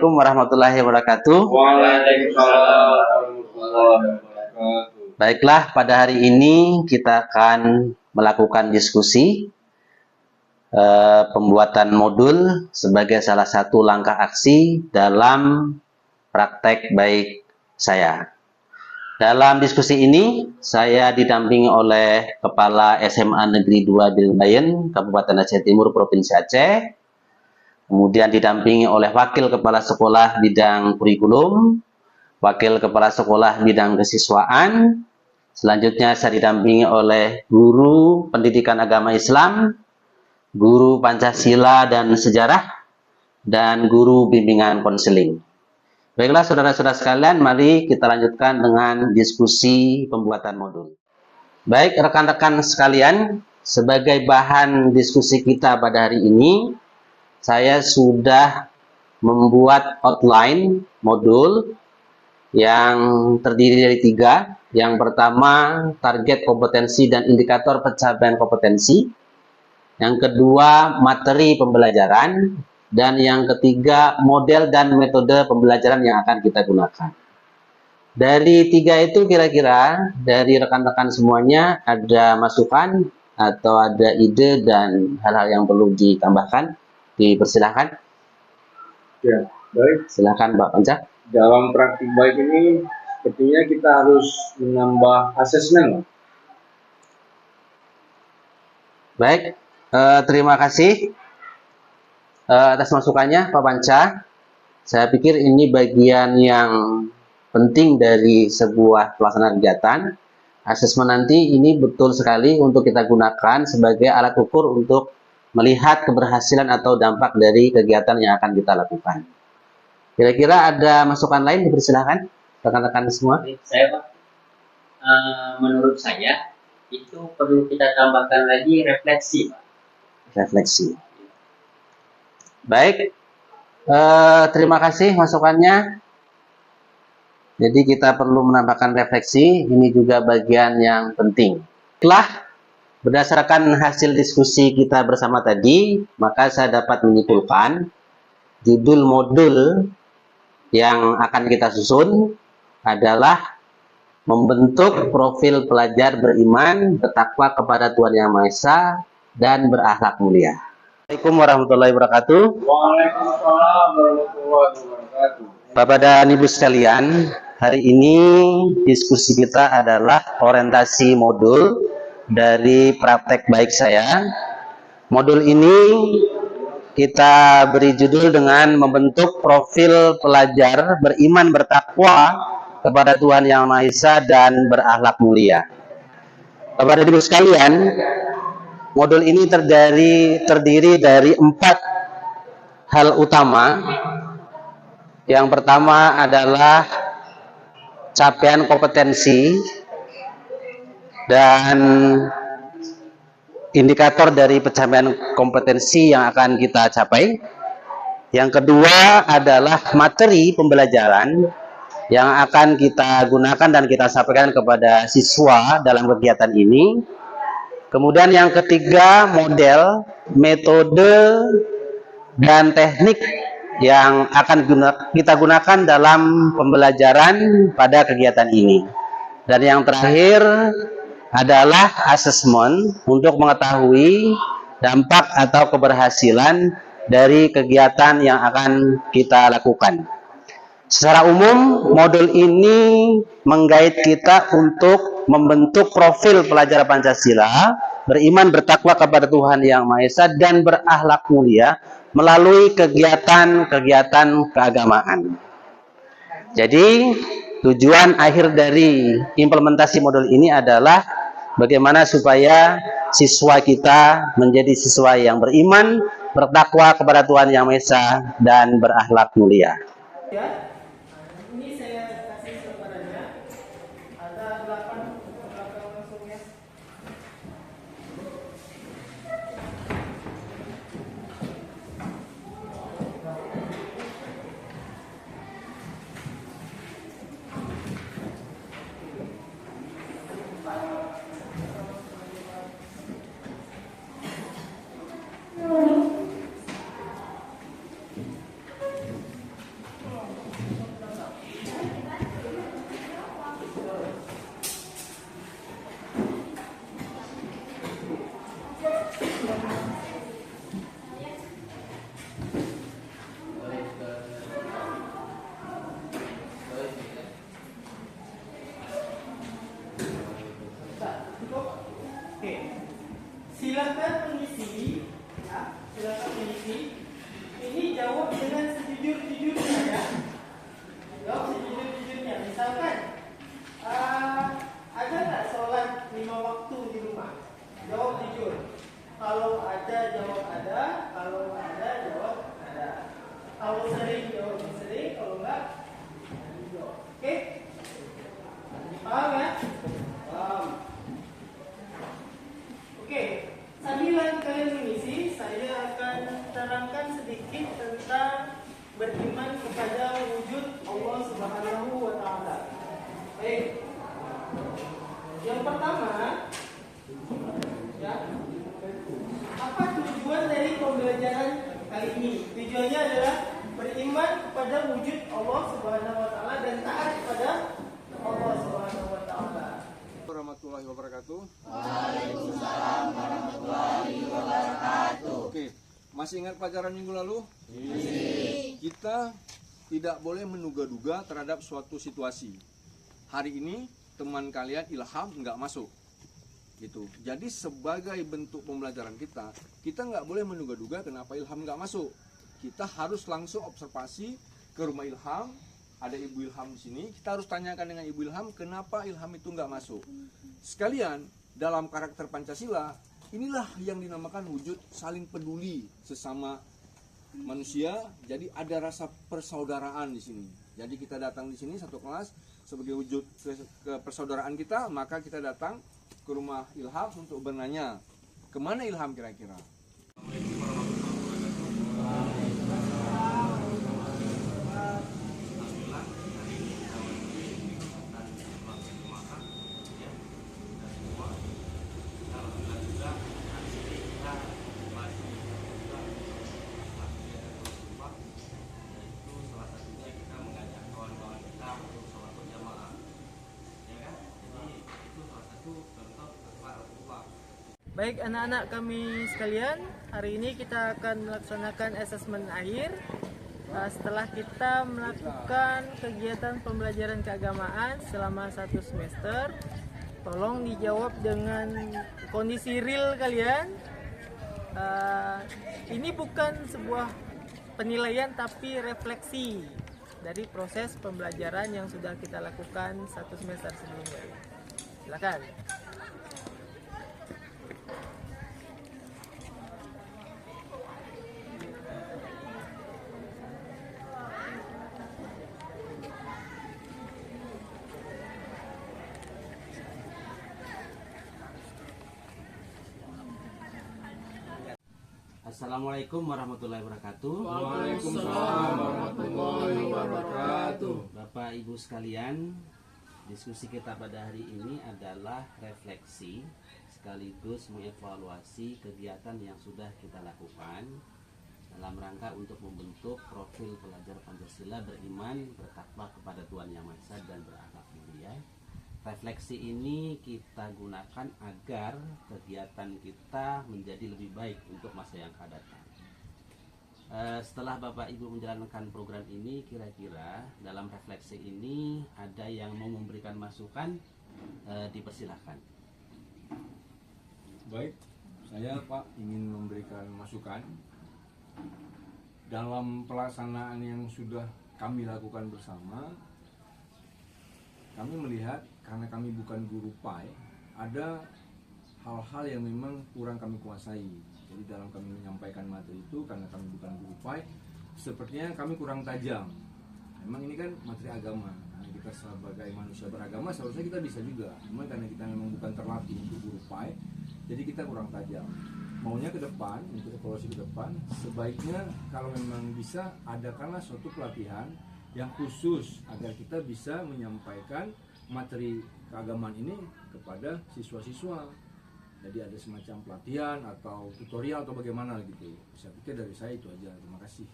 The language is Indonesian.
Assalamualaikum warahmatullahi wabarakatuh. Waalaikumsalam warahmatullahi wabarakatuh. Baiklah, pada hari ini kita akan melakukan diskusi pembuatan modul sebagai salah satu langkah aksi dalam praktek baik saya. Dalam diskusi ini, saya didampingi oleh Kepala SMA Negeri 2 Bilbayen, Kabupaten Aceh Timur, Provinsi Aceh. Kemudian didampingi oleh Wakil Kepala Sekolah bidang kurikulum, Wakil Kepala Sekolah bidang kesiswaan. Selanjutnya saya didampingi oleh Guru Pendidikan Agama Islam, Guru Pancasila dan Sejarah, dan Guru Bimbingan Konseling. Baiklah saudara-saudara sekalian, mari kita lanjutkan dengan diskusi pembuatan modul. Baik rekan-rekan sekalian, sebagai bahan diskusi kita pada hari ini, saya sudah membuat outline modul yang terdiri dari 3. Yang pertama, target kompetensi dan indikator pencapaian kompetensi. Yang kedua, materi pembelajaran. Dan yang ketiga, model dan metode pembelajaran yang akan kita gunakan. Dari 3 itu kira-kira dari rekan-rekan semuanya ada masukan atau ada ide dan hal-hal yang perlu ditambahkan? Dipersilahkan. Ya, baik. Silakan Pak Panca. Dalam praktik baik ini, sepertinya kita harus menambah asesmen. Baik, terima kasih atas masukannya Pak Panca. Saya pikir ini bagian yang penting dari sebuah pelaksanaan kegiatan. Asesmen nanti ini betul sekali untuk kita gunakan sebagai alat ukur untuk melihat keberhasilan atau dampak dari kegiatan yang akan kita lakukan. Kira-kira ada masukan lain, dipersilahkan rekan-rekan semua. Saya Pak, menurut saya itu perlu kita tambahkan lagi refleksi Pak. Refleksi. Baik, terima kasih masukannya. Jadi kita perlu menambahkan refleksi, ini juga bagian yang penting. Setelah berdasarkan hasil diskusi kita bersama tadi, maka saya dapat menyimpulkan judul modul yang akan kita susun adalah membentuk profil pelajar beriman, bertakwa kepada Tuhan Yang Maha Esa, dan berakhlak mulia. Assalamualaikum warahmatullahi wabarakatuh. Waalaikumsalam warahmatullahi wabarakatuh. Bapak dan Ibu sekalian, hari ini diskusi kita adalah orientasi modul dari praktek baik saya. Modul ini kita beri judul dengan membentuk profil pelajar beriman bertakwa kepada Tuhan Yang Maha Esa dan berakhlak mulia. Bapak dan Ibu sekalian, modul ini terdiri dari 4 hal utama. Yang pertama adalah capaian kompetensi dan indikator dari pencapaian kompetensi yang akan kita capai. Yang kedua adalah materi pembelajaran yang akan kita gunakan dan kita sampaikan kepada siswa dalam kegiatan ini. Kemudian yang ketiga, model, metode, dan teknik yang akan kita gunakan dalam pembelajaran pada kegiatan ini. Dan yang terakhir adalah asesmen untuk mengetahui dampak atau keberhasilan dari kegiatan yang akan kita lakukan. Secara umum, modul ini menggait kita untuk membentuk profil pelajar Pancasila, beriman bertakwa kepada Tuhan Yang Maha Esa, dan berakhlak mulia melalui kegiatan-kegiatan keagamaan. Jadi, tujuan akhir dari implementasi modul ini adalah bagaimana supaya siswa kita menjadi siswa yang beriman, bertakwa kepada Tuhan Yang Maha Esa, dan berakhlak mulia. Ini saya kasih kepadanya. Ada 8 langsungnya. pada wujud Allah Subhanahu wa taala. Baik. Yang pertama, ya. Apa tujuan dari pembelajaran kali ini? Tujuannya adalah beriman kepada wujud Allah Subhanahu wa taala dan taat kepada Allah Subhanahu wa taala. Warahmatullahi wabarakatuh. Waalaikumsalam warahmatullahi wabarakatuh. Oke, masih ingat pelajaran minggu lalu? Kita tidak boleh menduga-duga terhadap suatu situasi. Hari ini teman kalian Ilham nggak masuk, gitu. Jadi sebagai bentuk pembelajaran kita nggak boleh menduga-duga kenapa Ilham nggak masuk. Kita harus langsung observasi ke rumah Ilham. Ada Ibu Ilham di sini. Kita harus tanyakan dengan Ibu Ilham kenapa Ilham itu nggak masuk. Sekalian dalam karakter Pancasila, inilah yang dinamakan wujud saling peduli sesama manusia. Jadi ada rasa persaudaraan di sini. Jadi kita datang di sini satu kelas sebagai wujud persaudaraan kita, maka kita datang ke rumah Ilham untuk bertanya kemana Ilham kira-kira. Baik anak-anak kami sekalian, hari ini kita akan melaksanakan asesmen akhir. Setelah kita melakukan kegiatan pembelajaran keagamaan selama 1 semester, tolong dijawab dengan kondisi real kalian. Ini bukan sebuah penilaian tapi refleksi dari proses pembelajaran yang sudah kita lakukan 1 semester sebelumnya. Silakan. Assalamualaikum warahmatullahi wabarakatuh. Waalaikumsalam warahmatullahi wabarakatuh. Bapak Ibu sekalian, diskusi kita pada hari ini adalah refleksi sekaligus mengevaluasi kegiatan yang sudah kita lakukan dalam rangka untuk membentuk profil pelajar Pancasila beriman, bertakwa kepada Tuhan Yang Maha Esa dan berakhlak mulia. Refleksi ini kita gunakan agar kegiatan kita menjadi lebih baik untuk masa yang akan datang. Setelah Bapak Ibu menjalankan program ini, kira-kira dalam refleksi ini ada yang mau memberikan masukan, dipersilahkan. Baik, saya Pak ingin memberikan masukan dalam pelaksanaan yang sudah kami lakukan bersama. Kami melihat karena kami bukan guru PAI, ada hal-hal yang memang kurang kami kuasai. Jadi dalam kami menyampaikan materi itu, karena kami bukan guru PAI, sepertinya kami kurang tajam. Memang ini kan materi agama. Nah, kita sebagai manusia beragama seharusnya kita bisa juga. Cuma karena kita memang bukan terlatih untuk guru PAI, jadi kita kurang tajam. Maunya ke depan, untuk evaluasi ke depan, sebaiknya kalau memang bisa adakanlah suatu pelatihan yang khusus agar kita bisa menyampaikan materi keagamaan ini kepada siswa-siswa. Jadi ada semacam pelatihan atau tutorial atau bagaimana gitu. Saya pikir dari saya itu aja. Terima kasih.